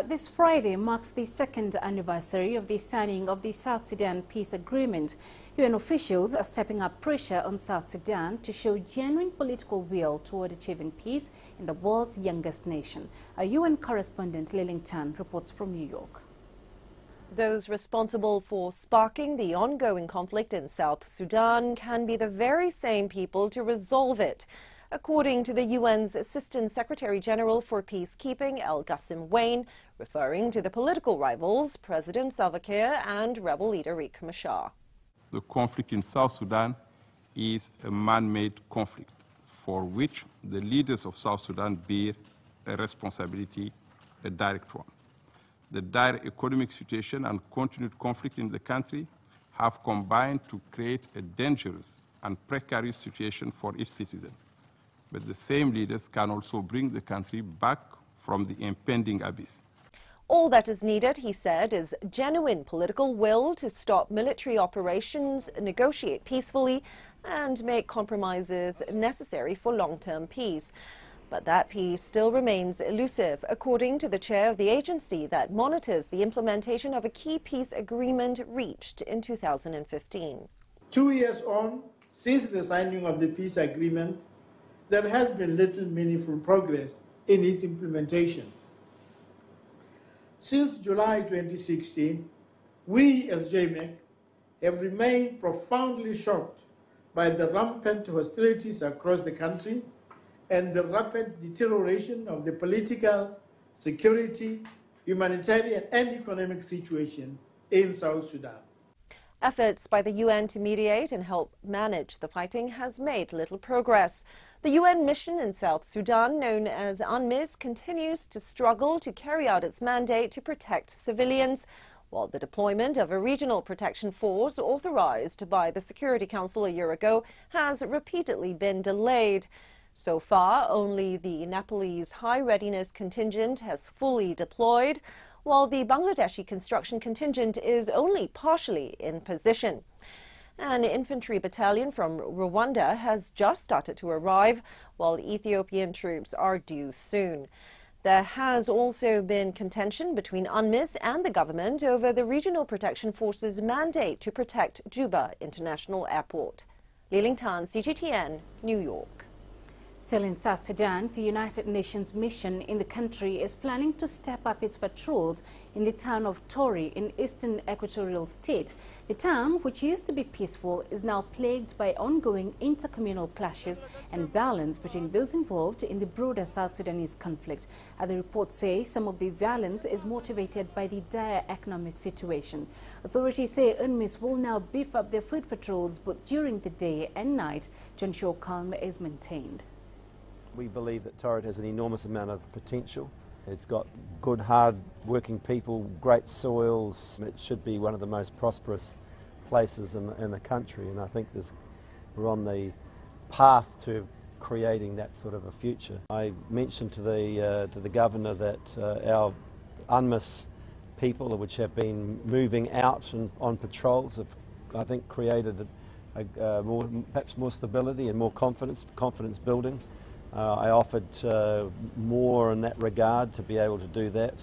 This Friday marks the second anniversary of the signing of the South Sudan Peace Agreement. UN officials are stepping up pressure on South Sudan to show genuine political will toward achieving peace in the world's youngest nation. Our UN correspondent Liling Tan reports from New York. Those responsible for sparking the ongoing conflict in South Sudan can be the very same people to resolve it. According to the UN's Assistant Secretary General for Peacekeeping, El-Gassim Wayne, referring to the political rivals, President Salva Kiir and rebel leader Riek Machar. The conflict in South Sudan is a man-made conflict for which the leaders of South Sudan bear a responsibility, a direct one. The dire economic situation and continued conflict in the country have combined to create a dangerous and precarious situation for its citizens. But the same leaders can also bring the country back from the impending abyss. All that is needed, he said, is genuine political will to stop military operations, negotiate peacefully, and make compromises necessary for long-term peace. But that peace still remains elusive, according to the chair of the agency that monitors the implementation of a key peace agreement reached in 2015. 2 years on, since the signing of the peace agreement, there has been little meaningful progress in its implementation. Since July 2016, we as JMEC have remained profoundly shocked by the rampant hostilities across the country and the rapid deterioration of the political, security, humanitarian and economic situation in South Sudan. Efforts by the UN to mediate and help manage the fighting has made little progress. The UN mission in South Sudan, known as UNMISS, continues to struggle to carry out its mandate to protect civilians, while the deployment of a regional protection force authorized by the Security Council a year ago has repeatedly been delayed. So far, only the Nepalese High Readiness Contingent has fully deployed, while the Bangladeshi construction contingent is only partially in position. An infantry battalion from Rwanda has just started to arrive, while Ethiopian troops are due soon. There has also been contention between UNMISS and the government over the Regional Protection Force's mandate to protect Juba International Airport. Liling Tan, CGTN, New York. Still in South Sudan, the United Nations mission in the country is planning to step up its patrols in the town of Tori in eastern Equatorial State. The town, which used to be peaceful, is now plagued by ongoing intercommunal clashes and violence between those involved in the broader South Sudanese conflict. The reports say some of the violence is motivated by the dire economic situation. Authorities say UNMISS will now beef up their foot patrols both during the day and night to ensure calm is maintained. We believe that Torrid has an enormous amount of potential. It's got good, hard-working people, great soils. It should be one of the most prosperous places in the country, and I think we're on the path to creating that sort of a future. I mentioned to the governor that our UNMISS people, which have been moving out and on patrols, have, I think, created perhaps more stability and more confidence building. I offered more in that regard to be able to do that.